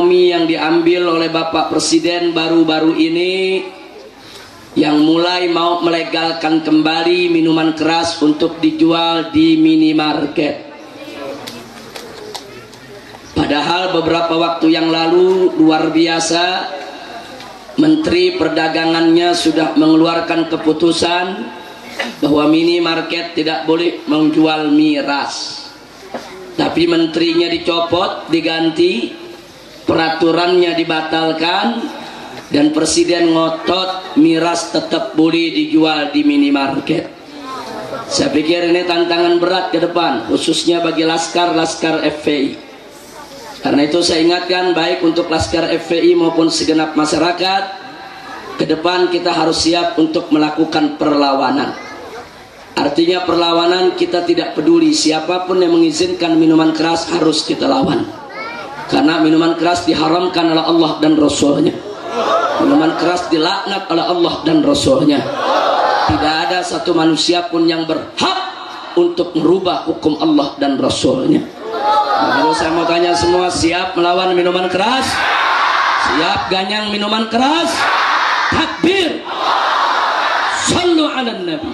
ekonomi yang diambil oleh Bapak Presiden baru-baru ini, yang mulai mau melegalkan kembali minuman keras untuk dijual di minimarket. Padahal beberapa waktu yang lalu luar biasa, Menteri Perdagangannya sudah mengeluarkan keputusan bahwa minimarket tidak boleh menjual miras. Tapi menterinya dicopot, diganti, peraturannya dibatalkan, dan Presiden ngotot miras tetap boleh dijual di minimarket. Saya pikir ini tantangan berat ke depan, khususnya bagi laskar-laskar FPI. Karena itu saya ingatkan baik untuk laskar FPI maupun segenap masyarakat, ke depan kita harus siap untuk melakukan perlawanan. Artinya perlawanan, kita tidak peduli siapapun yang mengizinkan minuman keras harus kita lawan. Karena minuman keras diharamkan oleh Allah dan Rasulnya. Minuman keras dilaknat oleh Allah dan Rasulnya. Tidak ada satu manusia pun yang berhak untuk merubah hukum Allah dan Rasulnya. Lalu saya mau tanya semua, siap melawan minuman keras? Siap ganyang minuman keras? Takbir! Sallu ala Nabi.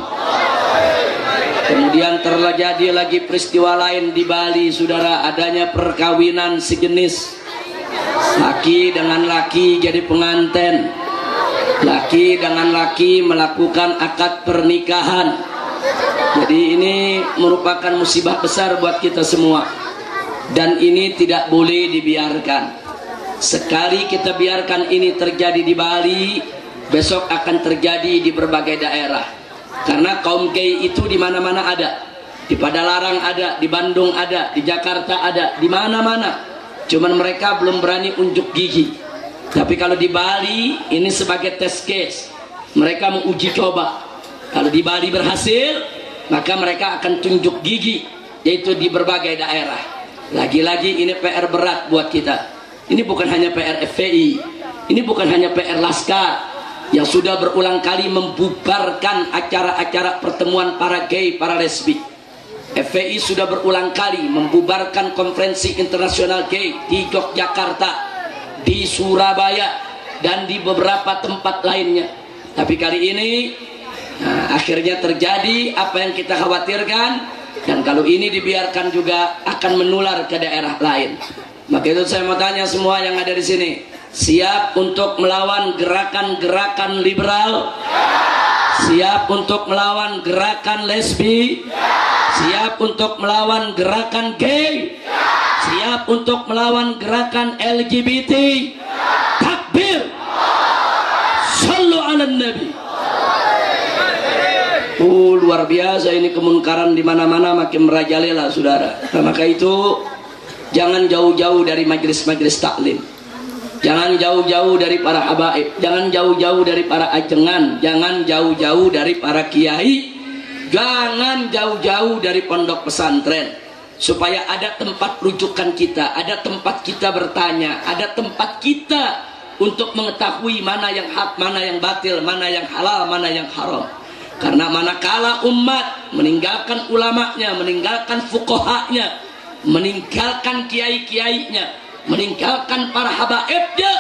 Kemudian terjadi lagi peristiwa lain di Bali, saudara, adanya perkawinan sejenis. Laki dengan laki jadi pengantin, laki dengan laki melakukan akad pernikahan. Jadi ini merupakan musibah besar buat kita semua. Dan ini tidak boleh dibiarkan. Sekali kita biarkan ini terjadi di Bali, besok akan terjadi di berbagai daerah. Karena kaum gay itu di mana-mana ada. Di Padalarang ada, di Bandung ada, di Jakarta ada, di mana-mana. Cuman mereka belum berani unjuk gigi. Tapi kalau di Bali ini sebagai test case, mereka mau uji coba. Kalau di Bali berhasil, maka mereka akan tunjuk gigi, yaitu di berbagai daerah. Lagi-lagi ini PR berat buat kita. Ini bukan hanya PR FPI, ini bukan hanya PR Laskar yang sudah berulang kali membubarkan acara-acara pertemuan para gay, para lesbi. FPI sudah berulang kali membubarkan konferensi internasional gay di Yogyakarta, di Surabaya, dan di beberapa tempat lainnya. Tapi kali ini akhirnya terjadi apa yang kita khawatirkan. Dan kalau ini dibiarkan juga akan menular ke daerah lain. Maka itu saya mau tanya semua yang ada di sini, siap untuk melawan gerakan-gerakan liberal? Siap untuk melawan gerakan lesbi? Siap untuk melawan gerakan gay? Siap untuk melawan gerakan LGBT? Takbir! Sallu ala Nabi. Luar biasa ini kemunkaran di mana-mana makin merajalela, saudara. Nah, maka itu jangan jauh-jauh dari majelis-majelis taklim. Jangan jauh-jauh dari para habaib, jangan jauh-jauh dari para ajengan, jangan jauh-jauh dari para kiai, jangan jauh-jauh dari pondok pesantren. Supaya ada tempat rujukan kita, ada tempat kita bertanya, ada tempat kita untuk mengetahui mana yang hak, mana yang batil, mana yang halal, mana yang haram. Karena manakala umat meninggalkan ulamanya, meninggalkan fuqahanya, meninggalkan kiai-kiainya, meninggalkan para habaibnya,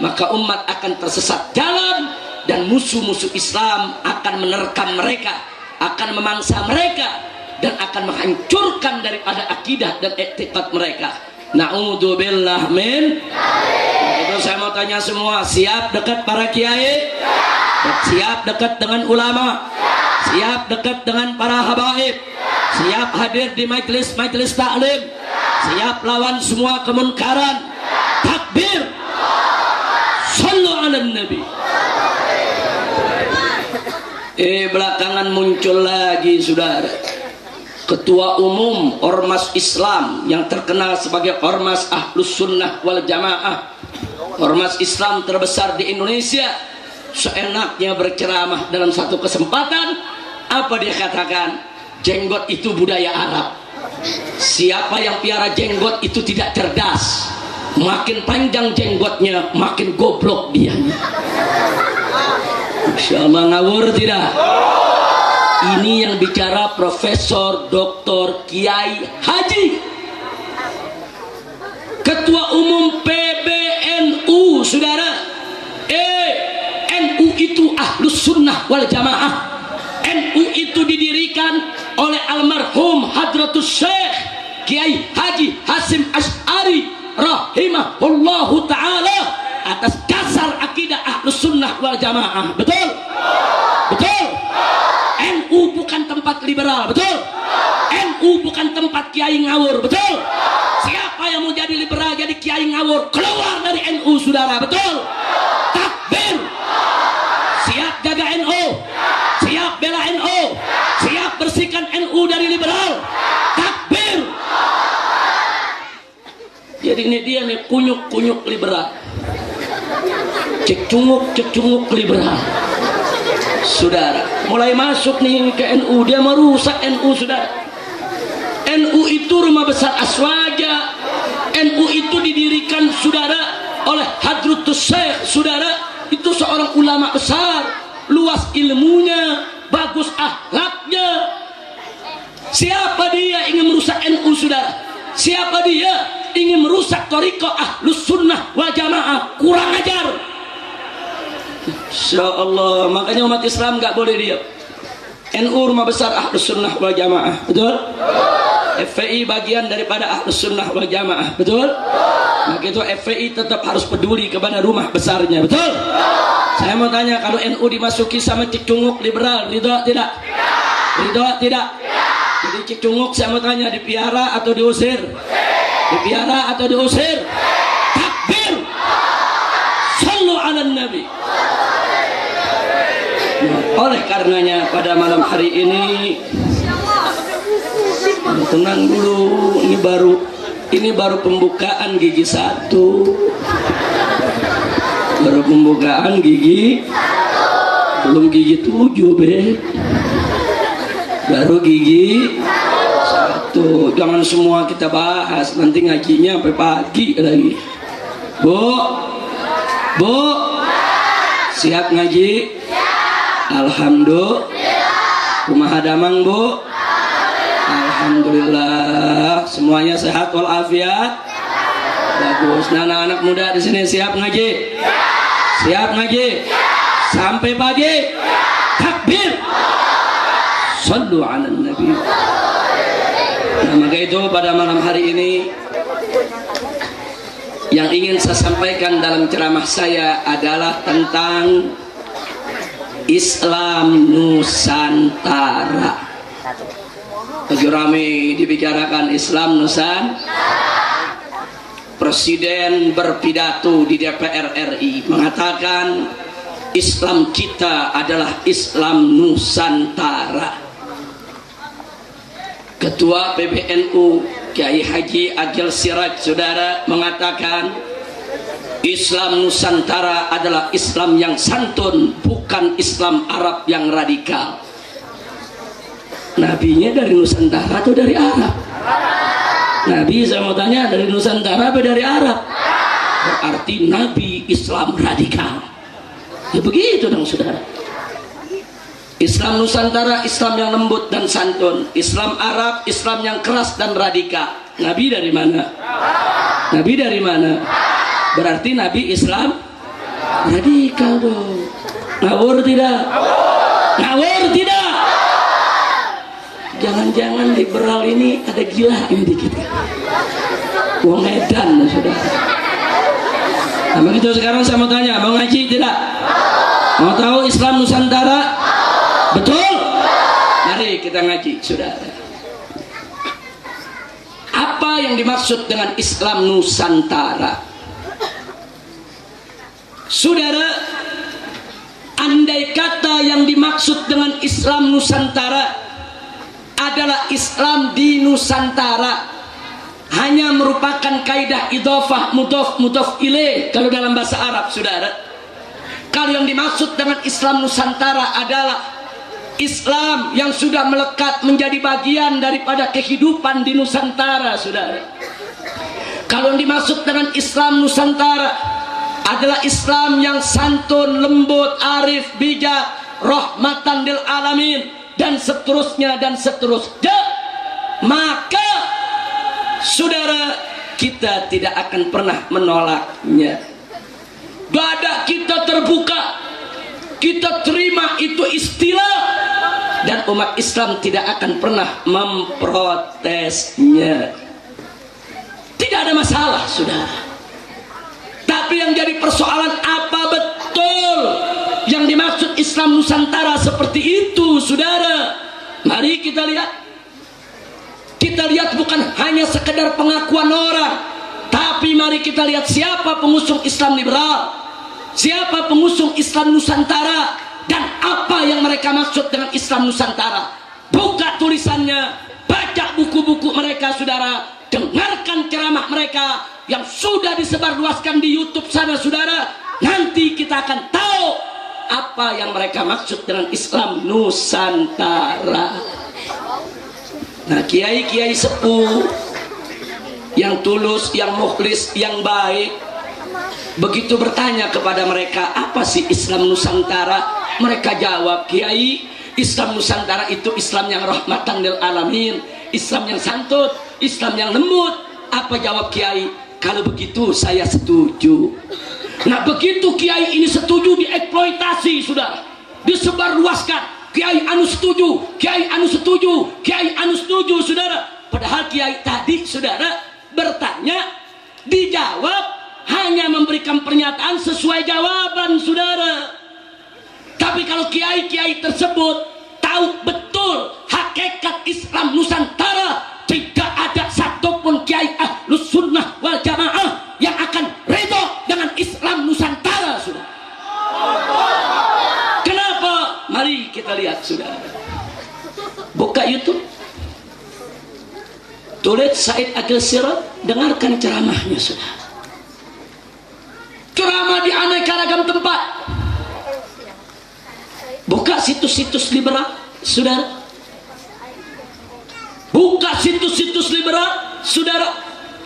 maka umat akan tersesat jalan, dan musuh-musuh Islam akan menerkam mereka, akan memangsa mereka, dan akan menghancurkan daripada akidah dan etikad mereka. Na'udzubillah min. Itu saya mau tanya semua, siap dekat para kiai? Siap dekat dengan ulama? Siap dekat dengan para habaib? Siap hadir di majelis-majelis taklim? Siap lawan semua kemunkaran? Takbir! Sallu ala Nabi. Belakangan muncul lagi, saudara, Ketua Umum Ormas Islam yang terkenal sebagai Ormas Ahlus Sunnah wal Jamaah, Ormas Islam terbesar di Indonesia, seenaknya berceramah dalam satu kesempatan. Apa dia katakan? Jenggot itu budaya Arab. Siapa yang piara jenggot itu tidak cerdas. Makin panjang jenggotnya, makin goblok dia. Masya Allah, ngawur tidak? Ini yang bicara Profesor Dr. Kiai Haji, Ketua Umum PBNU. Sunnah wal Jamaah. NU itu didirikan oleh almarhum Hadratus Syekh Kiai Haji Hasyim Asy'ari rahimahullahu ta'ala atas dasar akidah Ahlus Sunnah wal Jamaah. Betul? Betul? NU bukan tempat liberal. Betul? NU bukan tempat kiai ngawur. Betul? Siapa yang mau jadi liberal, jadi kiai ngawur, keluar dari NU, saudara. Betul? Takbir. Siap jaga NU, siap bela NU, siap bersihkan NU dari liberal. Takbir. Jadi ini dia nih, kunyuk-kunyuk liberal, cek cunguk liberal. Saudara, mulai masuk nih ke NU, dia merusak NU, saudara. NU itu rumah besar Aswaja. NU itu didirikan, saudara, oleh Hadratus Syekh, saudara. Itu seorang ulama besar, luas ilmunya, bagus akhlaknya. Siapa dia ingin merusak NU, saudara? Siapa dia ingin merusak thariqah Ahlus Sunnah wal Jamaah? Kurang ajar. Insyaallah, makanya umat Islam nggak boleh diam. NU rumah besar Ahlus Sunnah wal Jamaah, betul? FPI bagian daripada Ahlus Sunnah wal Jamaah, betul? Maka itu FPI tetap harus peduli kepada rumah besarnya, betul? Saya mau tanya, kalau NU dimasuki sama cicunguk liberal, ridho tidak? Ridho tidak? Jadi cicunguk, saya mau tanya, dipiara atau diusir? Dipiara atau diusir? Takbir. Sallu ala Nabi. Oleh karenanya pada malam hari ini, tenang dulu, ini baru pembukaan gigi 1, baru pembukaan gigi, belum gigi 7 be, baru gigi 1. Jangan semua kita bahas, nanti ngajinya sampai pagi lagi. Bu, siap ngaji? Alhamdulillah. Kumaha damang, Bu? Alhamdulillah. Semuanya sehat walafiat. Bagus. Nah, anak-anak muda di sini siap ngaji? Siap ngaji? Sampai pagi? Takbir. Sallu ala Nabi. Nah, maka itu pada malam hari ini yang ingin saya sampaikan dalam ceramah saya adalah tentang Islam Nusantara. Lagi rame dibicarakan Islam Nusantara. Presiden berpidato di DPR RI mengatakan Islam kita adalah Islam Nusantara. Ketua PBNU Kiai Haji Agil Siraj, saudara, mengatakan Islam Nusantara adalah Islam yang santun, bukan Islam Arab yang radikal. Nabinya dari Nusantara atau dari Arab? Nabi, saya mau tanya, dari Nusantara atau dari Arab? Berarti Nabi Islam radikal. Ya begitu dong, saudara. Islam Nusantara, Islam yang lembut dan santun. Islam Arab, Islam yang keras dan radikal. Nabi dari mana? Nabi dari mana? Berarti Nabi Islam radikal dong. Ngawur tidak? Ngawur tidak? Jangan-jangan liberal ini ada gila ini dikit. Wong edan, saudara. Nah, begitu sekarang saya mau tanya, mau ngaji tidak? Mau tahu Islam Nusantara? Betul? Mari kita ngaji, saudara. Apa yang dimaksud dengan Islam Nusantara? Saudara, andai kata yang dimaksud dengan Islam Nusantara adalah Islam di Nusantara, hanya merupakan kaidah idhofah mudhof ilaih kalau dalam bahasa Arab, saudara. Kalau yang dimaksud dengan Islam Nusantara adalah Islam yang sudah melekat menjadi bagian daripada kehidupan di Nusantara, saudara. Kalau yang dimaksud dengan Islam Nusantara adalah Islam yang santun, lembut, arif, bijak, rahmatan lil alamin, dan seterusnya dan seterusnya, maka saudara, kita tidak akan pernah menolaknya. Dada kita terbuka, kita terima itu istilah, dan umat Islam tidak akan pernah memprotesnya. Tidak ada masalah, saudara. Tapi yang jadi persoalan, apa betul yang dimaksud Islam Nusantara seperti itu, saudara? Mari kita lihat. Kita lihat bukan hanya sekedar pengakuan orang, tapi mari kita lihat siapa pengusung Islam liberal, siapa pengusung Islam Nusantara, dan apa yang mereka maksud dengan Islam Nusantara. Buka tulisannya, baca buku-buku mereka, saudara. Dengarkan ceramah mereka yang sudah disebarluaskan di YouTube sana, saudara. Nanti kita akan tahu apa yang mereka maksud dengan Islam Nusantara. Nah, kiai-kiai sepuh yang tulus, yang mukhlis, yang baik, begitu bertanya kepada mereka, apa sih Islam Nusantara? Mereka jawab, Kiai, Islam Nusantara itu Islam yang rahmatan lil alamin, Islam yang santun, Islam yang lembut. Apa jawab Kiai? Kalau begitu saya setuju. Nah, begitu Kiai ini setuju, dieksploitasi, sudah disebarluaskan. Kiai anu setuju, Kiai anu setuju, Kiai anu setuju, saudara. Padahal Kiai tadi, saudara, bertanya, dijawab, hanya memberikan pernyataan sesuai jawaban, saudara. Tapi kalau kiai-kiai tersebut tahu betul hakikat Islam Nusantara, tidak ada satupun kiai Ahlus Sunnah wal Jamaah yang akan ridho dengan Islam Nusantara, saudara. Kenapa? Mari kita lihat, saudara. Buka YouTube, tulis Said Agil Sirot, dengarkan ceramahnya, saudara. Ceramah di aneka ragam tempat. Buka situs-situs liberal, saudara. Buka situs-situs liberal, saudara.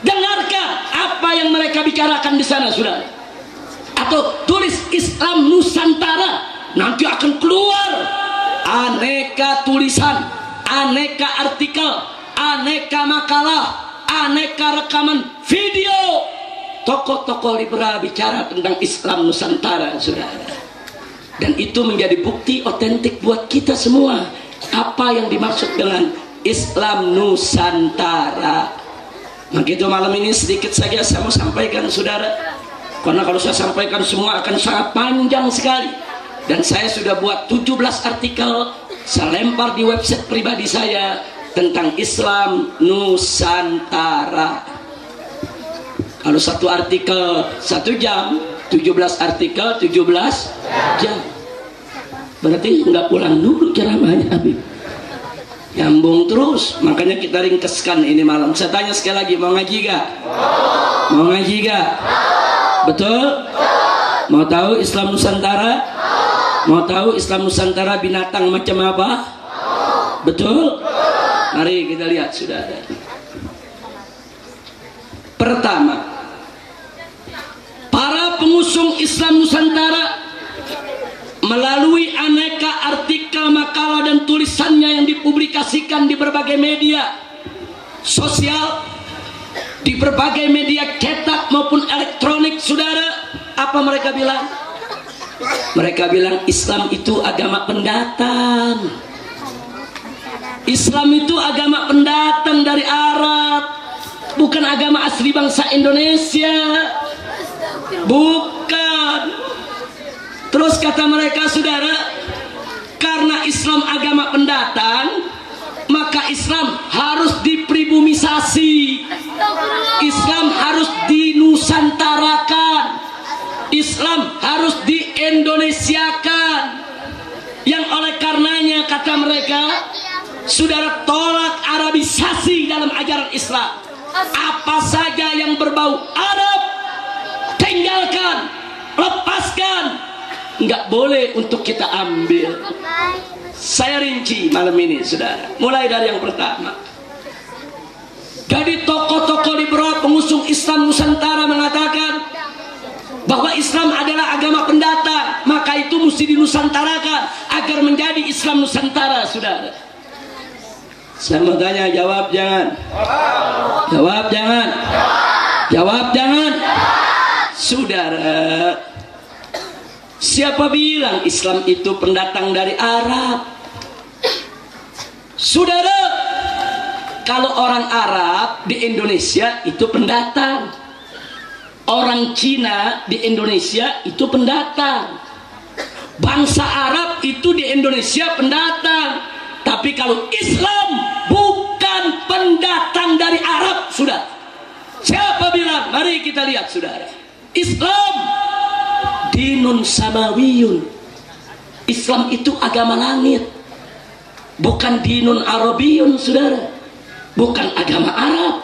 Dengarkan apa yang mereka bicarakan di sana, saudara. Atau tulis Islam Nusantara, nanti akan keluar aneka tulisan, aneka artikel, aneka makalah, aneka rekaman video tokoh-tokoh liberal bicara tentang Islam Nusantara, saudara. Dan itu menjadi bukti otentik buat kita semua apa yang dimaksud dengan Islam Nusantara. Begitu malam ini sedikit saja saya mau sampaikan, saudara, karena kalau saya sampaikan semua akan sangat panjang sekali. Dan saya sudah buat 17 artikel, saya lempar di website pribadi saya tentang Islam Nusantara. Kalau satu artikel 1 jam, 17 artikel 17 jam, berarti nggak pulang dulu ceramahnya, Habib. Nyambung terus. Makanya kita ringkeskan ini malam. Saya tanya sekali lagi, mau ngaji gak? Mau ngaji gak? Betul? Mau tahu Islam Nusantara? Mau tahu Islam Nusantara binatang macam apa? Betul? Mari kita lihat, saudara. Pertama, para pengusung Islam Nusantara melalui aneka artikel, makalah, dan tulisannya yang dipublikasikan di berbagai media sosial, di berbagai media cetak maupun elektronik, saudara, apa mereka bilang? Mereka bilang Islam itu agama pendatang. Islam itu agama pendatang dari Arab, bukan agama asli bangsa Indonesia. Bukan. Terus kata mereka, saudara, karena Islam agama pendatang, maka Islam harus dipribumisasi, Islam harus dinusantarakan, Islam harus diindonesiakan. Yang oleh karenanya, kata mereka, saudara, tolak Arabisasi dalam ajaran Islam. Apa saja yang berbau Arab, tinggalkan, lepaskan, nggak boleh untuk kita ambil. Saya rinci malam ini, saudara, mulai dari yang pertama. Jadi tokoh-tokoh liberal pengusung Islam Nusantara mengatakan bahwa Islam adalah agama pendatang, maka itu mesti dinusantarakan agar menjadi Islam Nusantara, saudara. Saya mau tanya, jawab jangan? Jawab jangan? Jawab jangan? Saudara, Siapa bilang Islam itu pendatang dari Arab? Saudara, kalau orang Arab di Indonesia itu pendatang, orang Cina di Indonesia itu pendatang, bangsa Arab itu di Indonesia pendatang. Tapi kalau Islam bukan pendatang dari Arab, sudah. Siapa bilang? Mari kita lihat, saudara. Islam dinun samawiyun. Islam itu agama langit, bukan dinun arabiyun, saudara. Bukan agama Arab.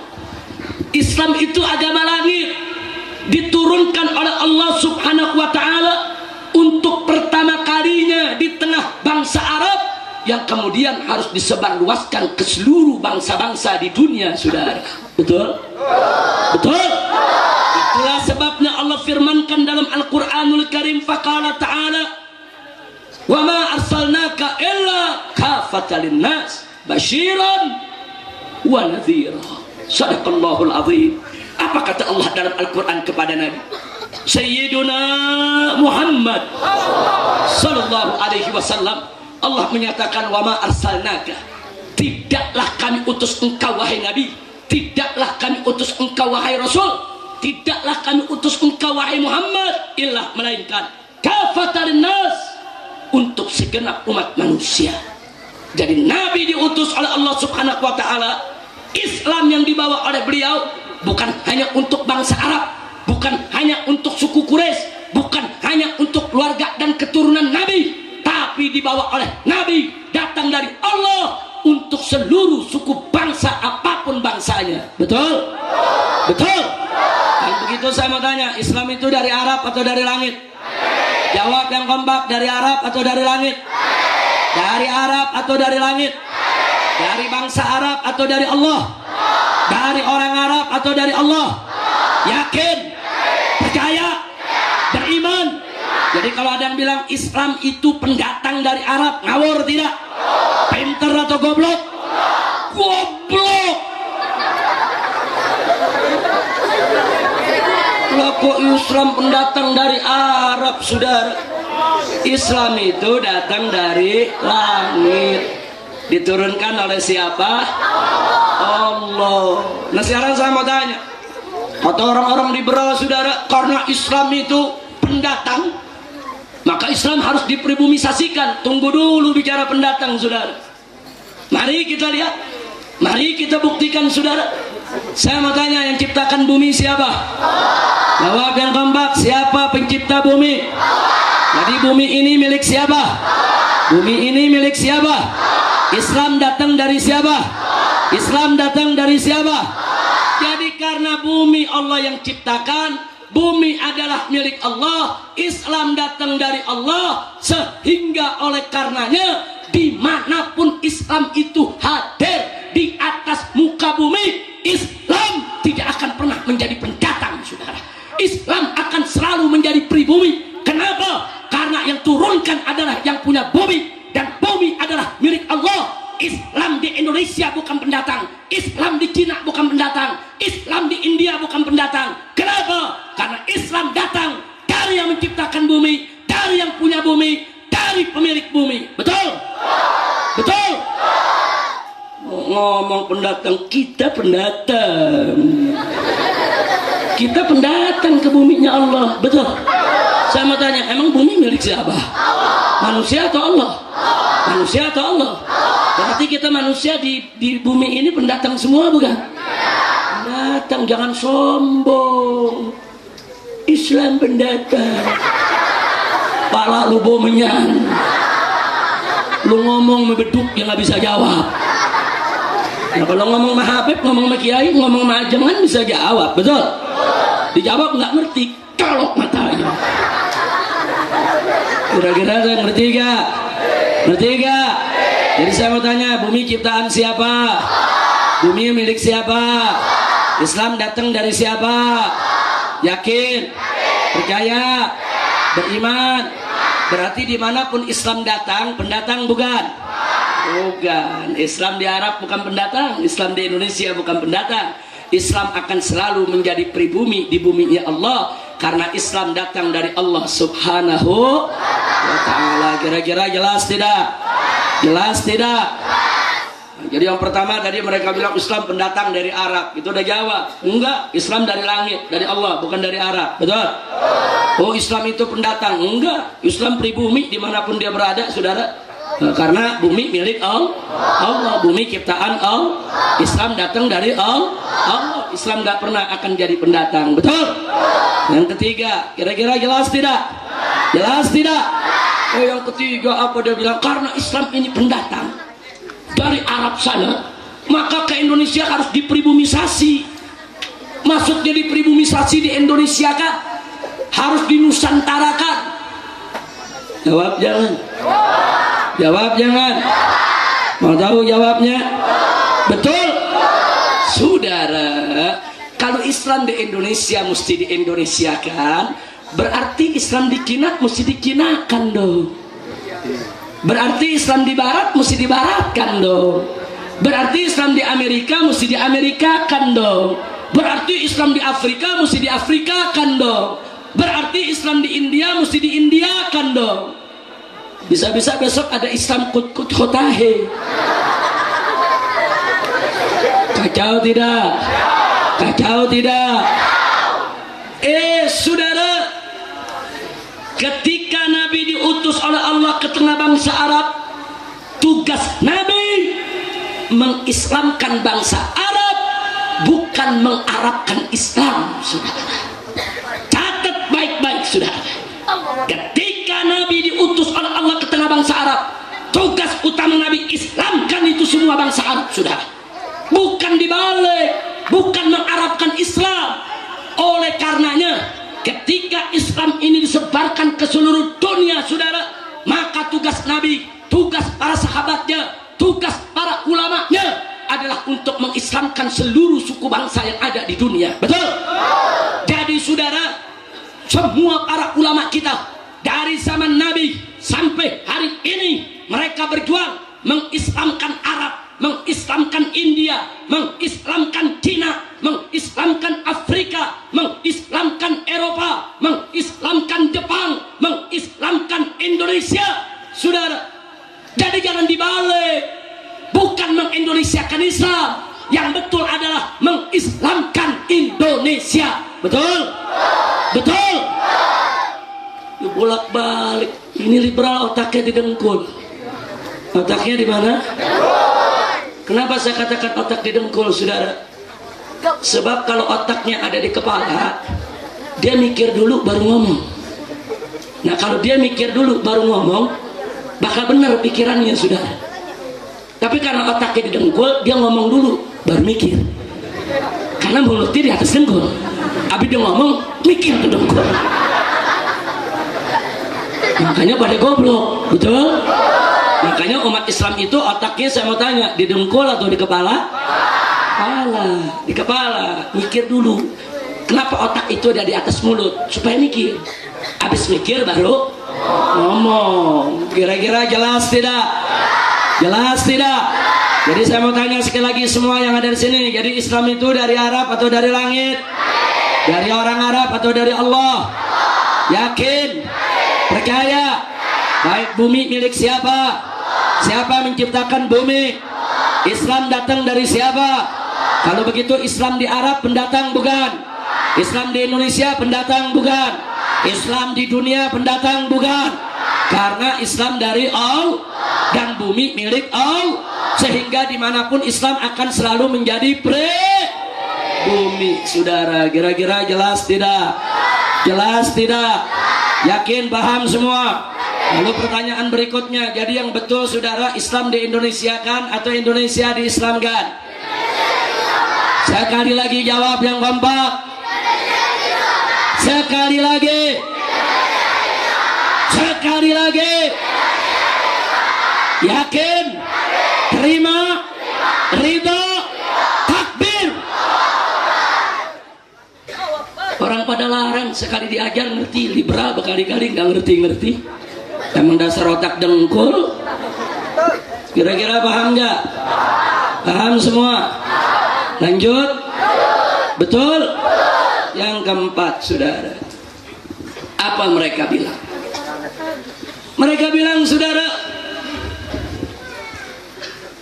Islam itu agama langit, diturunkan oleh Allah Subhanahu wa ta'ala untuk pertama kalinya di tengah bangsa Arab, yang kemudian harus disebarluaskan ke seluruh bangsa-bangsa di dunia, saudara. Betul? Betul? Itulah sebabnya Allah firmankan dalam Al-Quranul Karim, faqala ta'ala, wa ma arsalnaka illa kafatan linnas basyiran wa nadhira. Sadaqallahul azim. Apa kata Allah dalam Al-Quran kepada Nabi Sayyiduna Muhammad sallallahu alaihi wasallam? Allah menyatakan, wa ma arsalnaka, tidaklah kami utus engkau wahai Nabi, tidaklah kami utus engkau wahai Rasul, tidaklah kami utus engkau wahai Muhammad, illa melainkan kafatan linnas, untuk segenap umat manusia. Jadi Nabi diutus oleh Allah Subhanahu wa ta'ala. Islam yang dibawa oleh beliau bukan hanya untuk bangsa Arab, bukan hanya untuk suku Quraisy, bukan hanya untuk keluarga dan keturunan Nabi, tapi dibawa oleh Nabi, datang dari Allah untuk seluruh suku bangsa apapun bangsanya. Betul? Betul? Dan begitu saya mau tanya, Islam itu dari Arab atau dari langit? Jawab yang kompak, dari Arab atau dari langit? Dari Arab atau dari langit? Dari bangsa Arab atau dari Allah? Dari orang Arab atau dari Allah? Yakin? Percaya? Beriman? Jadi kalau ada yang bilang Islam itu pendatang dari Arab, ngawur tidak? Pinter atau goblok? Goblok! Lah kok Islam pendatang dari Arab, saudara? Islam itu datang dari langit, diturunkan oleh siapa? Allah. Nah sekarang saya mau tanya, kata orang-orang liberal, saudara, karena Islam itu pendatang, maka Islam harus dipribumisasikan. Tunggu dulu bicara pendatang, saudara. Mari kita lihat, mari kita buktikan, saudara. Saya mau tanya, yang ciptakan bumi siapa? Jawab yang kompak, siapa pencipta bumi? Jadi bumi ini milik siapa? Bumi ini milik siapa? Islam datang dari siapa? Islam datang dari siapa? Jadi karena bumi Allah yang ciptakan, bumi adalah milik Allah, Islam datang dari Allah, sehingga oleh karenanya dimanapun Islam itu hadir di atas muka bumi, Islam tidak akan pernah menjadi pendatang, saudara. Islam akan selalu menjadi pribumi. Kenapa? Karena yang turunkan adalah yang punya bumi, dan bumi adalah milik Allah. Islam di Indonesia bukan pendatang, Islam di Cina bukan pendatang, Islam di India bukan pendatang. Kenapa? Karena Islam datang dari yang menciptakan bumi, dari yang punya bumi, dari pemilik bumi. Betul? Betul? Ngomong pendatang, kita pendatang. Kita pendatang ke buminya Allah. Betul? Saya mau tanya, emang bumi milik siapa? Manusia atau Allah? Manusia atau Allah? Berarti kita manusia di bumi ini pendatang semua, bukan? Pendatang, jangan sombong. Islam pendatang. Pala lu bomenyan. Lu ngomong membeduk yang nggak bisa jawab. Nah kalau ngomong sama Habib, ngomong sama Kiai, ngomong sama Ajam kan bisa jawab, betul? Dijawab nggak ngerti, colok matanya. Kira-kira saya ngerti gak? Ngerti gak? Jadi saya mau tanya, bumi ciptaan siapa? Bumi milik siapa? Islam datang dari siapa? Yakin? Percaya? Beriman? Berarti dimanapun Islam datang, pendatang bukan? Bukan. Islam di Arab bukan pendatang, Islam di Indonesia bukan pendatang. Islam akan selalu menjadi pribumi di buminya Allah. Karena Islam datang dari Allah Subhanahu wa ta'ala. Kira-kira jelas tidak? Jelas tidak? Jadi yang pertama tadi mereka bilang Islam pendatang dari Arab. Itu udah jawab. Enggak, Islam dari langit, dari Allah, bukan dari Arab. Betul? Oh, Islam itu pendatang. Enggak, Islam pribumi dimanapun dia berada, saudara. Karena bumi milik Allah, bumi ciptaan Allah. Islam datang dari Allah. Islam gak pernah akan jadi pendatang. Betul? Yang ketiga, kira-kira jelas tidak? Jelas tidak? Oh, yang ketiga apa dia bilang? Karena Islam ini pendatang dari Arab sana, maka ke Indonesia harus dipribumisasi. Maksudnya dipribumisasi di Indonesia kan? Harus dinusantarakan. Jawab jangan. Jawab jangan. Mau tahu jawabnya? Betul? Saudara, kalau Islam di Indonesia mesti di Indonesiakan, berarti Islam di Cina mesti dikinakan dong. Berarti Islam di Barat mesti dibaratkan dong. Berarti Islam di Amerika mesti di Amerikakan dong. Berarti Islam di Afrika mesti di Afrikakan dong. Berarti Islam di India mesti di Indiakan dong. Bisa-bisa besok ada Islam kut-kut khotahe. Kacau tidak? Kacau tidak? Saudara, ketika Nabi diutus oleh Allah ke tengah bangsa Arab, tugas Nabi mengislamkan bangsa Arab, bukan mengarabkan Islam, saudara. Catat baik-baik, saudara. Ketika Nabi diutus oleh Allah ke tengah bangsa Arab, tugas utama Nabi Islamkan itu semua bangsa Arab, saudara. Bukan dibalik, bukan mengarabkan Islam. Oleh karenanya, ketika Islam ini disebarkan ke seluruh dunia, saudara, maka tugas Nabi, tugas para sahabatnya, tugas para ulamanya adalah untuk mengislamkan seluruh suku bangsa yang ada di dunia. Betul? Jadi saudara, semua para ulama kita dari zaman Nabi sampai hari ini, mereka berjuang mengislamkan Arab, mengislamkan India, mengislamkan Cina, mengislamkan Afrika, mengislamkan Eropa, mengislamkan Jepang, mengislamkan Indonesia, saudara. Jadi jangan dibalik, bukan mengendonesiakan Islam, yang betul adalah mengislamkan Indonesia. Betul? Betul? Bolak-balik, ini liberal otaknya didengkul. Otaknya di mana? Kenapa saya katakan otak didengkul, saudara? Sebab kalau otaknya ada di kepala, dia mikir dulu baru ngomong. Nah, kalau dia mikir dulu baru ngomong, bakal benar pikirannya, saudara. Tapi karena otaknya didengkul, dia ngomong dulu baru mikir. Karena mulutnya di atas dengkul, habis dia ngomong mikir ke dengkul. Makanya pada goblok, betul? Makanya umat Islam itu otaknya, saya mau tanya, di dengkul atau di kepala? Kepala, di kepala. Mikir dulu. Kenapa otak itu ada di atas mulut? Supaya mikir. Habis mikir baru ngomong. Kira-kira jelas tidak? Jelas tidak? Jadi saya mau tanya sekali lagi semua yang ada di sini. Jadi Islam itu dari Arab atau dari langit? Dari orang Arab atau dari Allah? Yakin? Percaya? Baik, bumi milik siapa? Siapa menciptakan bumi? Islam datang dari siapa? Kalau begitu Islam di Arab pendatang bukan? Islam di Indonesia pendatang bukan? Islam di dunia pendatang bukan? Karena Islam dari Allah dan bumi milik Allah, sehingga dimanapun Islam akan selalu menjadi bumi, saudara. Kira-kira jelas tidak? Jelas tidak? Yakin, paham semua? Lalu pertanyaan berikutnya, jadi yang betul, saudara, Islam di Indonesia kan atau Indonesia diislamkan? Sekali lagi jawab yang kompak. Sekali lagi. Sekali lagi. Yakin? Terima? Ridho? Takbir? Orang pada larang, sekali diajar ngerti, liberal berkali-kali nggak ngerti-ngerti. Emang dasar otak dengkul. Kira-kira paham nggak? Paham semua? Lanjut. Betul? Yang keempat, saudara, Apa mereka bilang? Mereka bilang, saudara,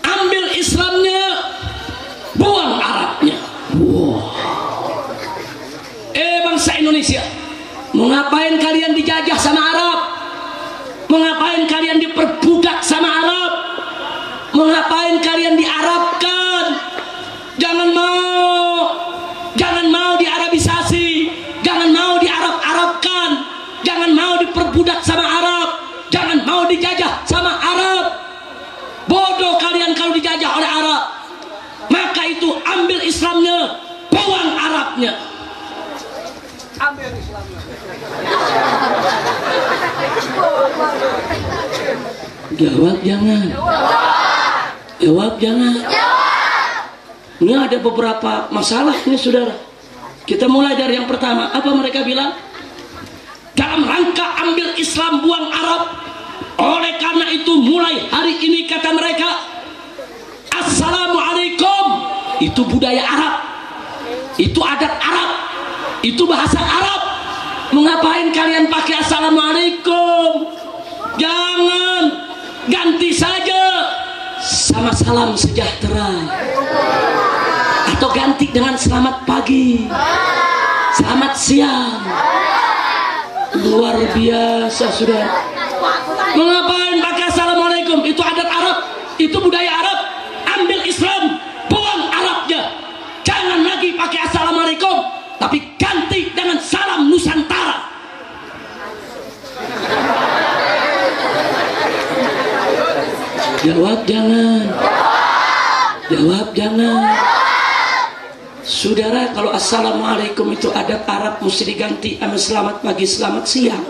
ambil Islamnya, buang Arabnya. Wow. Bangsa Indonesia, mau ngapain kalian dijajah sama Arab? Mau ngapain kalian diperbudak sama Arab? Mau ngapain kalian diarabkan? Jangan mau diarabisasi, jangan mau diarab-arabkan, jangan mau diperbudak sama Arab, jangan mau dijajah sama Arab. Bodoh kalian kalau dijajah oleh Arab. Maka itu ambil Islamnya, buang Arabnya. Ambil Islamnya. Jawab jangan. Jawab jangan. Ini ada beberapa masalah nih saudara. Kita mulai dari yang pertama. Apa mereka bilang? Dalam rangka ambil Islam, buang Arab. Oleh karena itu mulai hari ini kata mereka, Assalamualaikum itu budaya Arab, itu adat Arab, itu bahasa Arab. Mengapain kalian pakai Assalamualaikum? Jangan, ganti saja sama salam sejahtera, atau ganti dengan selamat pagi, selamat siang. Luar biasa sudah. Mengapain pakai Assalamualaikum? Itu adat Arab, itu budaya Arab. Ambil Islam, buang Arabnya. Jangan lagi pakai Assalamualaikum, tapi ganti dengan salam Nusantara. Jawab jangan. Jawab jangan. Saudara, kalau Assalamualaikum itu adat Arab, mesti diganti sama selamat pagi, selamat siang.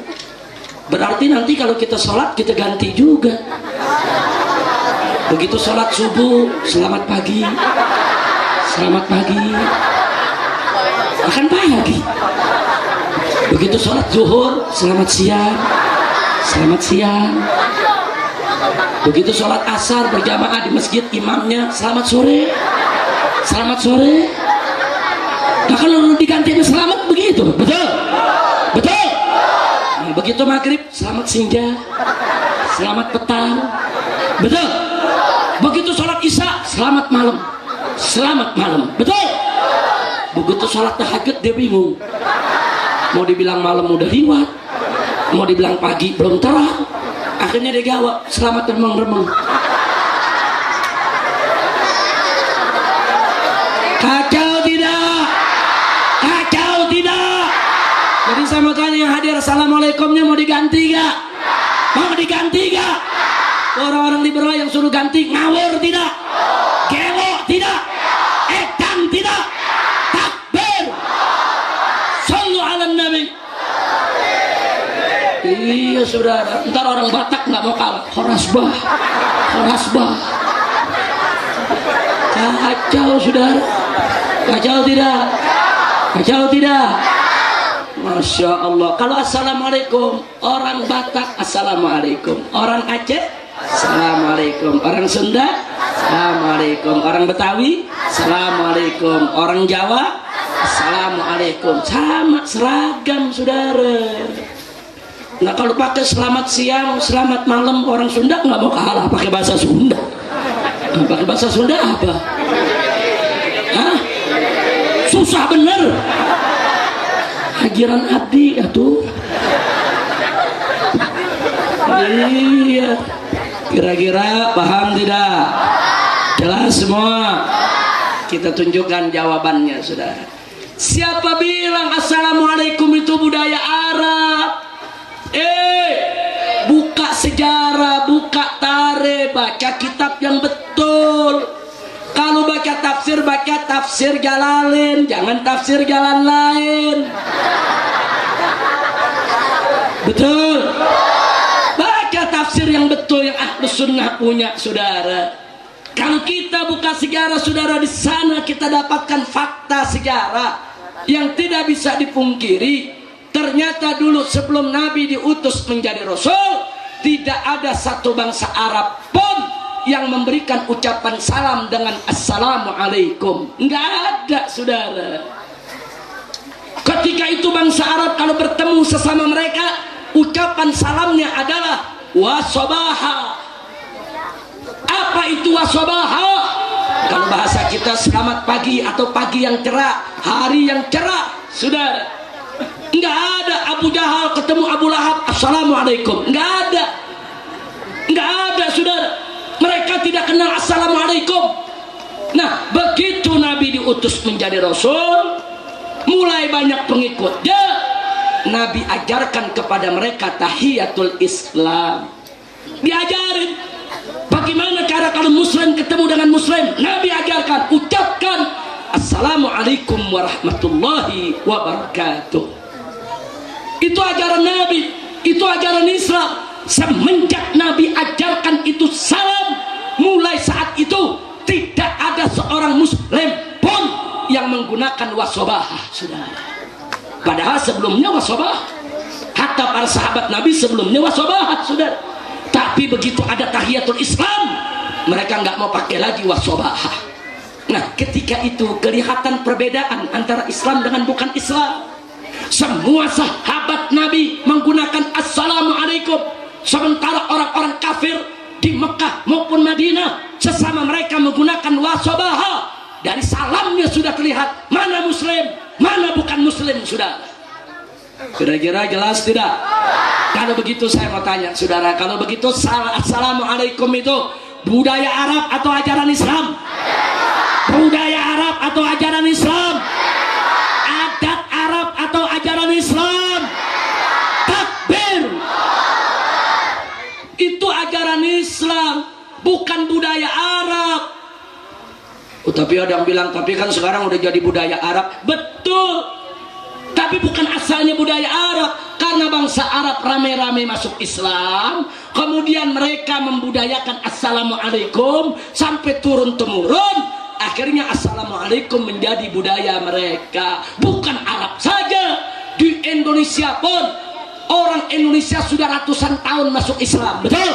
Berarti nanti kalau kita sholat, kita ganti juga. Begitu sholat subuh, selamat pagi, selamat pagi, akan pagi. Begitu sholat zuhur, selamat siang, selamat siang. Begitu sholat asar berjamaah di masjid, imamnya selamat sore, selamat sore. Nah kalau diganti selamat begitu, betul? Betul? Nah, begitu maghrib, selamat senja, selamat petang, betul? Begitu sholat isya, selamat malam, selamat malam, betul? Begitu sholat tahajud dia bingung, mau dibilang malam udah lewat, mau dibilang pagi belum terang. Akhirnya dia jawab, selamat remeng-remeng. Kacau tidak? Kacau tidak? Jadi sama tanya yang hadir, Assalamualaikumnya mau diganti gak? Mau diganti gak? Orang-orang liberal yang suruh ganti ngawur tidak? Gelo tidak? Edan tidak? Takbir! Sallu ala Nabi. Iya saudara, ntar orang Batak nggak mau kalah. Khorasbah, khorasbah. Kacau saudara, kacau tidak? Kacau tidak? Masya Allah. Kalau Assalamualaikum, orang Batak Assalamualaikum, orang Aceh Assalamualaikum, orang Sunda Assalamualaikum, orang Betawi Assalamualaikum, orang Jawa Assalamualaikum. Sama, seragam saudara. Nah kalau pakai selamat siang, selamat malam, orang Sunda nggak mau kalah pakai bahasa Sunda. Nah, pakai bahasa Sunda apa? Hah? Susah bener. Hajiran abdi atuh. Iya. Kira-kira paham tidak? Jelas semua? Kita tunjukkan jawabannya, saudara. Siapa bilang Assalamualaikum itu budaya Arab? Buka sejarah, buka tarikh, baca kitab yang betul. Kalau baca tafsir Jalalain, jangan tafsir jalan lain. Betul? Baca tafsir yang betul yang Ahlus Sunnah punya, saudara. Kalau kita buka sejarah, saudara, di sana kita dapatkan fakta sejarah yang tidak bisa dipungkiri. Ternyata dulu sebelum Nabi diutus menjadi Rasul, tidak ada satu bangsa Arab pun yang memberikan ucapan salam dengan Assalamualaikum. Enggak ada, saudara. Ketika itu bangsa Arab kalau bertemu sesama mereka, ucapan salamnya adalah wasobaha. Apa itu wasobaha? Kalau bahasa kita selamat pagi atau pagi yang cerah, hari yang cerah. Saudara, nggak ada Abu Jahal ketemu Abu Lahab assalamualaikum, nggak ada, nggak ada saudara. Mereka tidak kenal assalamualaikum. Nah, begitu Nabi diutus menjadi Rasul, mulai banyak pengikutnya, Nabi ajarkan kepada mereka tahiyatul Islam. Diajarin bagaimana cara kalau muslim ketemu dengan muslim. Nabi ajarkan, ucapkan assalamualaikum warahmatullahi wabarakatuh. Itu ajaran Nabi, itu ajaran Islam. Semenjak Nabi ajarkan itu salam, mulai saat itu tidak ada seorang muslim pun yang menggunakan wasobahah, saudara. Padahal sebelumnya wasobahah, hatta para sahabat Nabi sebelumnya wasobahah, saudara. Tapi begitu ada tahiyatul Islam, mereka nggak mau pakai lagi wasobahah. Nah, ketika itu kelihatan perbedaan antara Islam dengan bukan Islam. Semua sahabat Nabi menggunakan assalamualaikum, sementara orang-orang kafir di Mekah maupun Madinah sesama mereka menggunakan wasobahah. Dari salamnya sudah terlihat mana muslim, mana bukan muslim, sudah. Kira-kira jelas tidak? Kalau begitu saya mau tanya, saudara, kalau begitu assalamualaikum itu budaya Arab atau ajaran Islam? Budaya Arab atau ajaran Islam? Adat Arab atau ajaran Islam? Takbir! Itu ajaran Islam, bukan budaya Arab. Oh, tapi ada yang bilang, tapi kan sekarang udah jadi budaya Arab. Betul, tapi bukan asalnya budaya Arab. Karena bangsa Arab rame-rame masuk Islam, kemudian mereka membudayakan assalamualaikum sampai turun-temurun. Akhirnya assalamualaikum menjadi budaya mereka. Bukan Arab saja, di Indonesia pun orang Indonesia sudah ratusan tahun masuk Islam. Betul?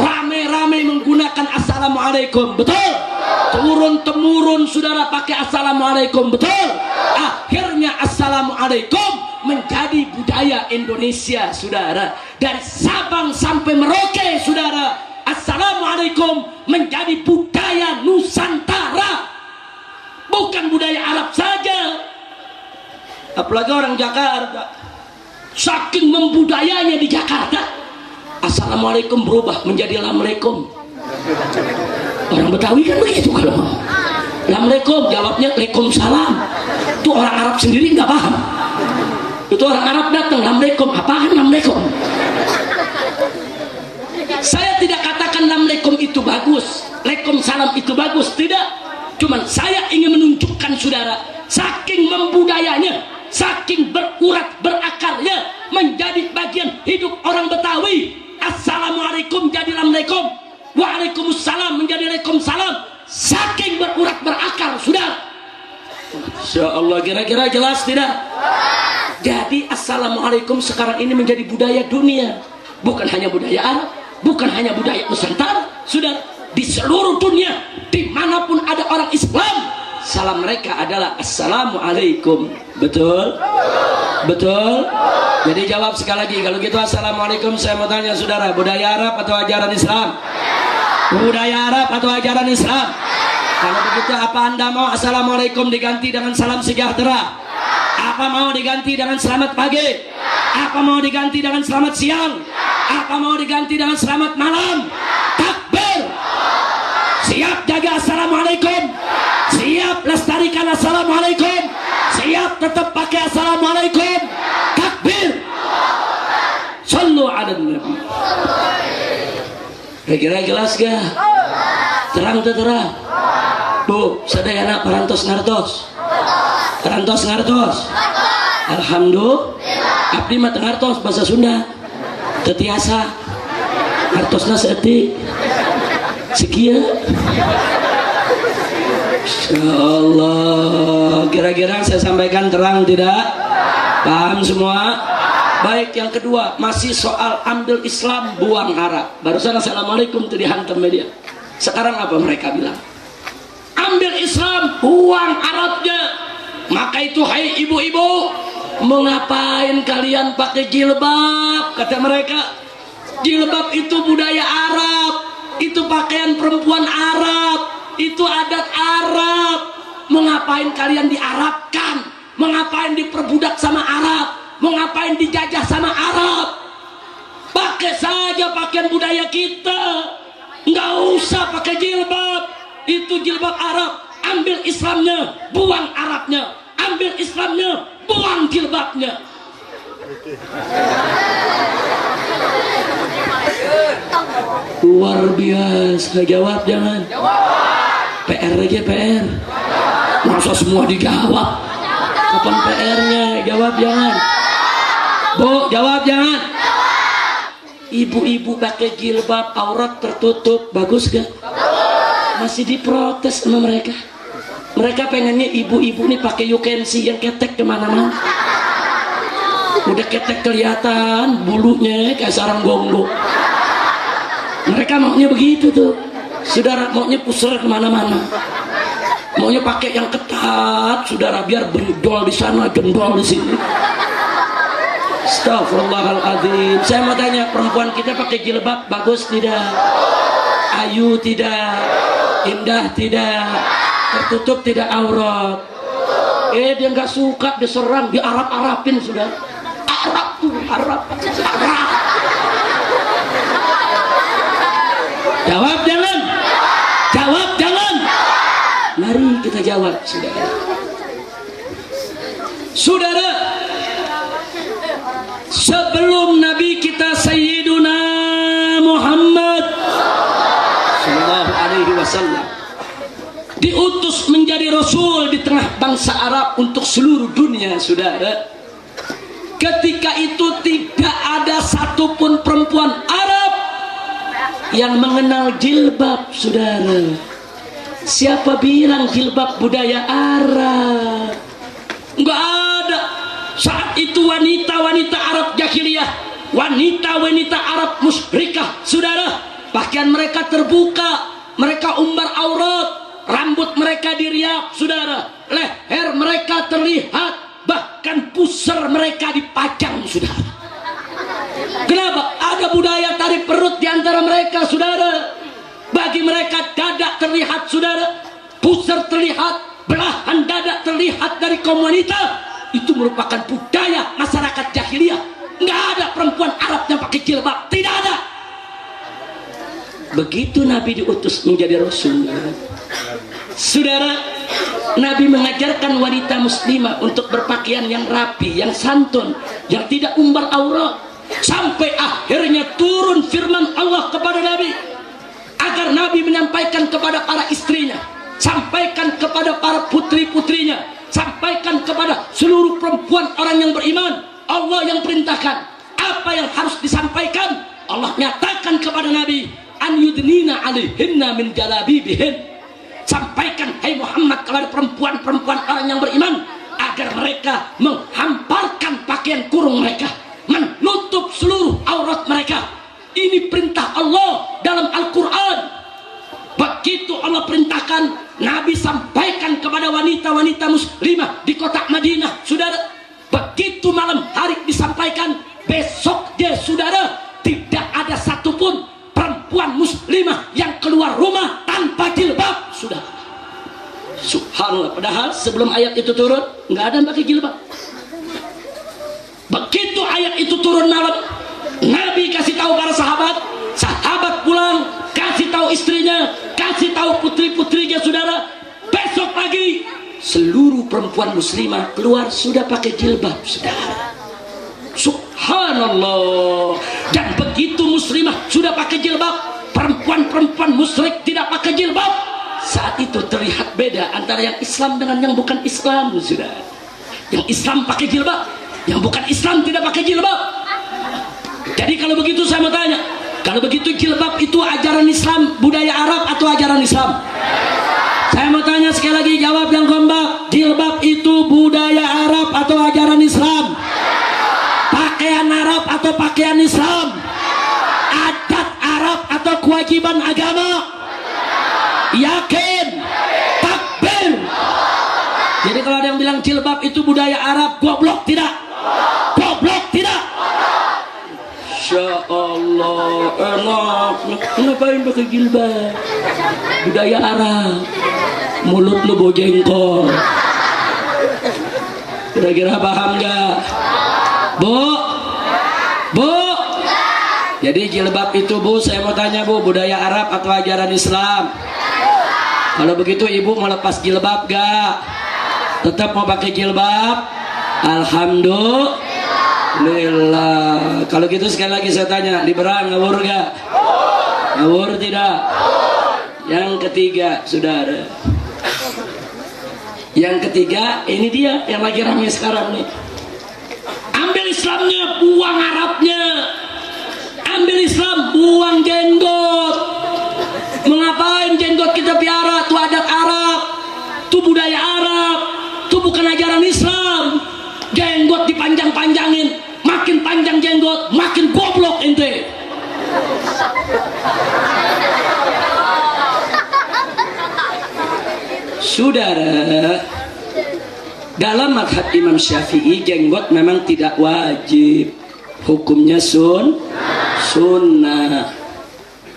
Rame-rame menggunakan assalamualaikum. Betul? Turun-temurun saudara pakai assalamualaikum. Betul? Akhirnya assalamualaikum menjadi budaya Indonesia, saudara. Dari Sabang sampai Merauke, saudara, assalamualaikum menjadi budaya Nusantara, bukan budaya Arab saja. Apalagi orang Jakarta, saking membudayanya di Jakarta, assalamualaikum berubah menjadi lamalaikum. Orang Betawi kan begitu, kalau mau lamalaikum jawabnya waalaikumsalam. Itu orang Arab sendiri nggak paham. Itu orang Arab datang, lamalaikum, apaan lamalaikum? Saya tidak katakan lamalaikum itu bagus, waalaikumsalam itu bagus, tidak. Cuman saya ingin menunjukkan saudara, saking membudayanya, saking berurat berakarnya menjadi bagian hidup orang Betawi, assalamualaikum jadi lamalaikum, waalaikumsalam menjadi waalaikumsalam, saking berurat berakar, saudara. Insya Allah, kira-kira jelas tidak? Jadi assalamualaikum sekarang ini menjadi budaya dunia, bukan hanya budaya Arab, bukan hanya budaya Nusantara, saudara. Di seluruh dunia, dimanapun ada orang Islam, salam mereka adalah assalamualaikum. Betul? Betul? Jadi jawab sekali lagi. Kalau gitu assalamualaikum, saya mau tanya saudara, budaya Arab atau ajaran Islam? Budaya Arab atau ajaran Islam? Kalau begitu apa anda mau assalamualaikum diganti dengan salam sejahtera? Apa mau diganti dengan selamat pagi? Apa mau diganti dengan selamat siang? Apa mau diganti dengan selamat malam? Takbir! Siap jaga assalamualaikum, siap lestarikan assalamualaikum, siap tetap pakai assalamualaikum. Takbir! Sallu ala nabi. Kira-kira jelas gak? Terang atau terang? Bu, sadayana parantos ngartos, parantos ngartos. Alhamdulillah. Abdi mah ngartos bahasa Sunda. Tetiasa ngartosna seetik sekian. Insyaallah. Kira-kira saya sampaikan terang tidak? Paham semua? Baik, yang kedua masih soal ambil Islam buang Arab. Barusan assalamualaikum itu dihantam media. Sekarang apa mereka bilang? Ambil Islam buang Arabnya. Maka itu hai ibu-ibu, Mau ngapain kalian pakai jilbab? Kata mereka, jilbab itu budaya Arab, itu pakaian perempuan Arab, itu adat Arab. Mau ngapain kalian diarabkan? Mau ngapain diperbudak sama Arab? Mau ngapain dijajah sama Arab? Pakai saja pakaian budaya kita, nggak usah pakai jilbab. Itu jilbab Arab. Ambil Islamnya, buang Arabnya. Ambil Islamnya, buang jilbabnya. Luar biasa. Jawab jangan. PR aja PR. Masa semua dijawab? Kapan PR-nya? Jawab jangan. Bu, jawab jangan. Ibu-ibu pakai jilbab, aurat tertutup, bagus gak? Masih diprotes sama mereka. Mereka pengennya ibu-ibu nih pakai you can see yang ketek kemana-mana. Udah ketek kelihatan bulunya kayak sarang gonggong. Mereka maunya begitu tuh. Saudara, maunya pusar kemana-mana. Maunya pakai yang ketat, saudara, biar bendol di sana, gendol di sini. Astagfirullahaladzim. Saya mau tanya, perempuan kita pakai jilbab bagus tidak? Ayu tidak? Indah tidak? Tertutup tidak aurat? Dia nggak suka diserang, diarap-arapin sudah. Arab tuh, Arab. Jawab jangan. Jawab jangan. Mari kita jawab, saudara. Saudara, sebelum Nabi kita Sayyiduna Muhammad sallallahu alaihi wasallam diutus menjadi rasul di tengah bangsa Arab untuk seluruh dunia, saudara, ketika itu tidak ada satupun perempuan Arab yang mengenal jilbab, saudara. Siapa bilang jilbab budaya Arab? Enggak ada. Saat itu wanita-wanita Arab jahiliyah, wanita-wanita Arab musyrikah, saudara, pakaian mereka terbuka, mereka umbar aurat, rambut mereka diriap, saudara, leher mereka terlihat, bahkan pusar mereka dipajang, saudara. Kenapa? Ada budaya tarik perut di antara mereka, saudara. Bagi mereka dada terlihat, saudara, pusar terlihat, belahan dada terlihat dari kaum wanita. Itu merupakan budaya masyarakat jahiliyah. Nggak ada perempuan Arab yang pakai jilbab, tidak ada. Begitu Nabi diutus menjadi Rasul, saudara, Nabi mengajarkan wanita muslimah untuk berpakaian yang rapi, yang santun, yang tidak umbar aurat, sampai akhirnya turun firman Allah kepada Nabi agar Nabi menyampaikan kepada para istrinya, sampaikan kepada para putri-putrinya, sampaikan kepada seluruh perempuan orang yang beriman. Allah yang perintahkan apa yang harus disampaikan. Allah nyatakan kepada Nabi, an yudnina alaihinna min jalabibihin. Sampaikan, hai Muhammad, kepada perempuan-perempuan orang yang beriman agar mereka menghamparkan pakaian kurung mereka, menutup seluruh aurat mereka. Ini perintah Allah dalam Al-Quran. Begitu Allah perintahkan, Nabi sampaikan kepada wanita-wanita muslimah di kota Madinah, saudara. Begitu malam hari disampaikan, besok dia, saudara, tidak ada satupun perempuan muslimah yang keluar rumah tanpa jilbab, saudara. Subhanallah. Padahal sebelum ayat itu turun nggak ada yang pakai jilbab. Begitu ayat itu turun malam, Nabi kasih tahu para sahabat, sahabat pulang kasih tahu istrinya, kasih tahu putri-putrinya, saudara. Besok pagi seluruh perempuan muslimah keluar sudah pakai jilbab, saudara. Subhanallah. Dan begitu muslimah sudah pakai jilbab, perempuan-perempuan musyrik tidak pakai jilbab. Saat itu terlihat beda antara yang Islam dengan yang bukan Islam, saudara. Yang Islam pakai jilbab, yang bukan Islam tidak pakai jilbab. Jadi kalau begitu saya mau tanya, kalau begitu jilbab itu ajaran Islam, budaya Arab atau ajaran Islam? Saya mau tanya sekali lagi, jawab yang kompak. Jilbab itu budaya Arab atau ajaran Islam? Pakaian Arab atau pakaian Islam? Adat Arab atau kewajiban agama? Yakin? Takbir. Jadi kalau ada yang bilang jilbab jilbab itu budaya Arab, goblok tidak? Goblok tidak? Masya Allah, enak. Ngapain pakai jilbab? Budaya Arab. Mulut lu bau jengkol. Kira-kira paham gak? Bu? Bu? Jadi jilbab itu Bu, saya mau tanya Bu, budaya Arab atau ajaran Islam? Kalau begitu ibu mau lepas jilbab gak? Tetap mau pakai jilbab? Alhamdulillah. Kalau gitu sekali lagi saya tanya, liberal ngawur gak? Ngawur tidak? Yang ketiga, saudara. Yang ketiga, ini dia yang lagi ramai sekarang nih. Ambil Islamnya, buang Arabnya. Ambil Islam, buang jenggot. Mengapain jenggot kita piara? Itu adat Arab, itu budaya Arab, itu bukan ajaran Islam. Jenggot dipanjang-panjangin, makin panjang jenggot, makin goblok ente. Saudara, dalam mazhab Imam Syafi'i jenggot memang tidak wajib, hukumnya sunnah.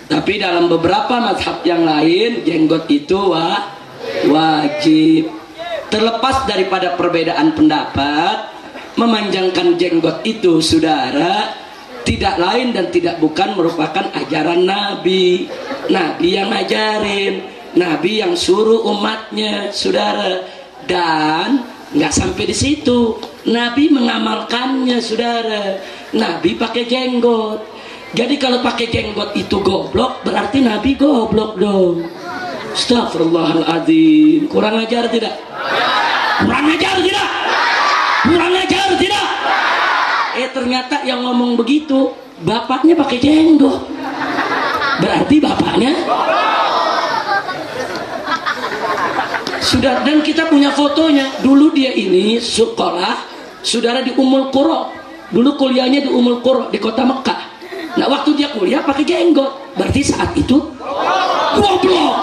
Tapi dalam beberapa mazhab yang lain jenggot itu wajib. Terlepas daripada perbedaan pendapat, memanjangkan jenggot itu, saudara, tidak lain dan tidak bukan merupakan ajaran Nabi. Nabi yang ngajarin, Nabi yang suruh umatnya, saudara. Dan nggak sampai di situ, Nabi mengamalkannya, saudara. Nabi pakai jenggot. Jadi kalau pakai jenggot itu goblok, berarti Nabi goblok dong. Astagfirullahaladzim. Kurang ajar tidak? Kurang ajar tidak? Kurang ajar tidak? Ternyata yang ngomong begitu bapaknya pakai jenggot. Berarti bapaknya sudah. Dan kita punya fotonya. Dulu dia ini sekolah, saudara, di Ummul Qura. Dulu kuliahnya di Ummul Qura di kota Mekah. Nah waktu dia kuliah pakai jenggot, berarti saat itu goblok.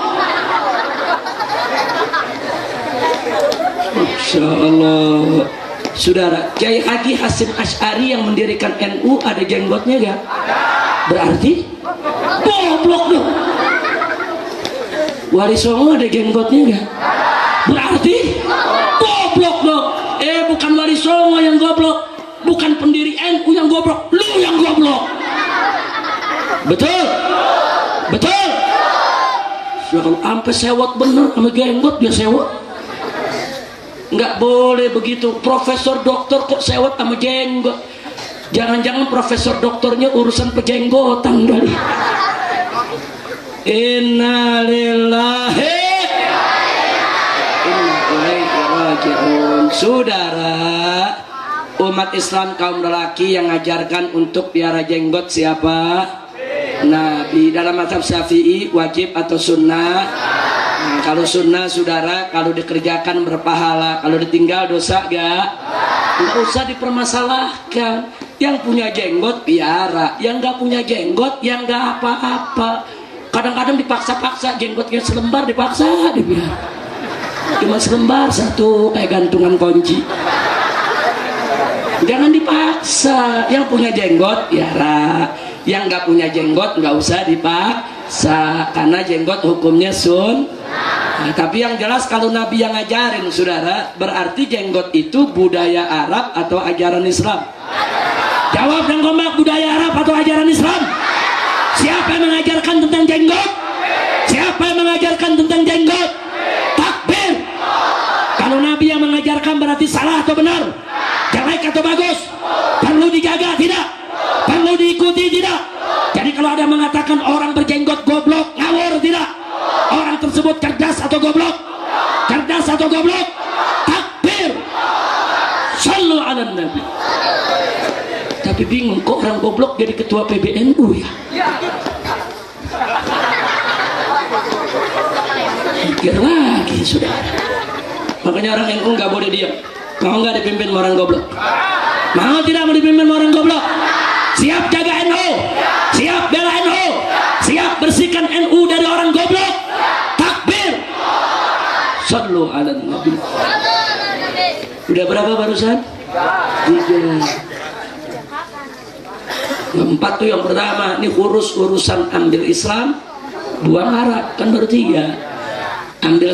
Masya Allah. Saudara, Kiai Haji Hasyim Asy'ari yang mendirikan NU ada jenggotnya gak? Berarti goblok dong. Wali Songo ada jenggotnya gak? Berarti goblok dong. Bukan Wali Songo yang goblok, bukan pendiri NU yang goblok, lu yang goblok. Betul? Betul? Sampai sewot bener sama jenggot dia sewot. Nggak boleh begitu. Profesor doktor kok sewot sama jenggot? Jangan-jangan profesor doktornya urusan pejenggotan kali. Innalillahi inna ilaihi raji'un. Saudara, umat Islam kaum lelaki yang ngajarkan untuk piara jenggot siapa? Nabi. Dalam mazhab Syafi'i wajib atau sunnah? Nah, kalau sunnah, saudara, kalau dikerjakan berpahala, kalau ditinggal dosa gak? Nggak usah dipermasalahkan. Yang punya jenggot piara, yang nggak punya jenggot yang nggak apa-apa. Kadang-kadang dipaksa-paksa, jenggotnya selembar dipaksa dibiar. Cuma selembar satu kayak gantungan kunci. Jangan dipaksa. Yang punya jenggot piara, yang nggak punya jenggot nggak usah dipaksa, karena jenggot hukumnya Nah, tapi yang jelas kalau Nabi yang ngajarin, saudara, berarti jenggot itu budaya Arab atau ajaran Islam? Jawab dan kompak, budaya Arab atau ajaran Islam? Siapa yang mengajarkan tentang jenggot? Siapa yang mengajarkan tentang jenggot? Takbir. Kalau Nabi yang mengajarkan berarti salah atau benar? Jelek atau bagus? Perlu dijaga tidak? Perlu diikuti tidak? Jadi kalau ada yang mengatakan orang berjenggot goblok, ngawur tidak? Orang tersebut cerdas atau goblok? Cerdas atau goblok? Takbir. Shallu ala Nabi. Tapi bingung kok orang goblok jadi ketua PBNU ya? Pikir lagi sudah. Makanya orang NU nggak boleh diam. Mau nggak dipimpin orang goblok? Mau tidak mau dipimpin orang goblok? Siap jaga NU? Siap bela NU? Siap bersihkan NU dari orang goblok? Takbir. Sallu ala Nabi. Udah berapa barusan? 3. 4 tuh yang pertama. Ini urusan ambil Islam, buang Arab, kan baru 3. Ambil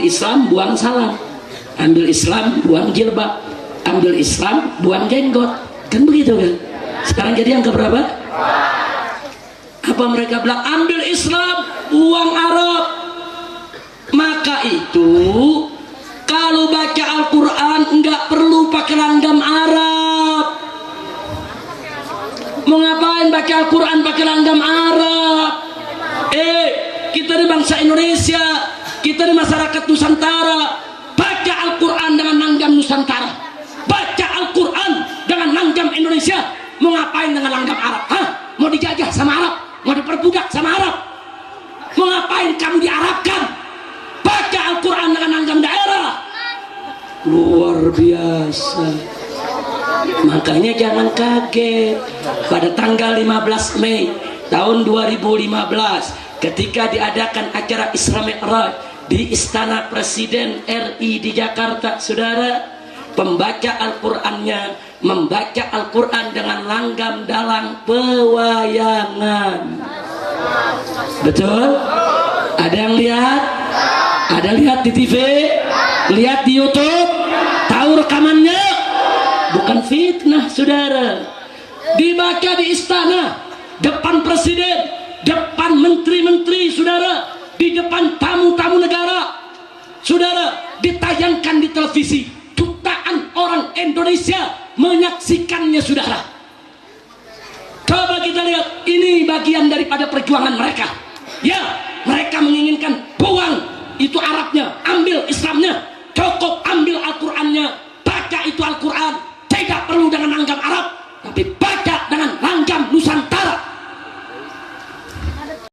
Islam, buang salam. Ambil Islam, buang jilbab. Ambil Islam, buang jenggot. Kan begitu kan? Sekarang jadi yang keberapa? Apa mereka bilang? Ambil Islam, buang Arab. Maka itu kalau baca Al-Quran nggak perlu pakai langgam Arab. Mau ngapain baca Al-Quran pakai langgam Arab? Kita di bangsa Indonesia, kita di masyarakat Nusantara, baca Al-Quran dengan langgam Nusantara, baca Al-Quran dengan langgam Indonesia. Mau ngapain dengan langgam Arab? Hah? Mau dijajah sama Arab? Mau diperbudak sama Arab? Mau ngapain kamu diarabkan? Baca Al-Quran dengan langgam daerah. Luar biasa. Makanya jangan kaget pada tanggal 15 Mei tahun 2015 ketika diadakan acara Isra Mi'raj di Istana Presiden RI di Jakarta, saudara, pembaca Al-Qur'annya membaca Al-Qur'an dengan langgam dalang pewayangan. Betul? Ada yang lihat? Ada lihat di TV? Lihat di YouTube? Tahu rekamannya? Bukan fitnah, saudara. Dibaca di istana, depan presiden, depan menteri-menteri, saudara, di depan tamu-tamu negara, saudara, ditayangkan di televisi. Jutaan orang Indonesia menyaksikannya, saudara. Coba kita lihat, ini bagian daripada perjuangan mereka. Ya, mereka menginginkan buang itu Arabnya, ambil Islamnya, cukup ambil Al-Qur'annya, baca itu Al-Qur'an.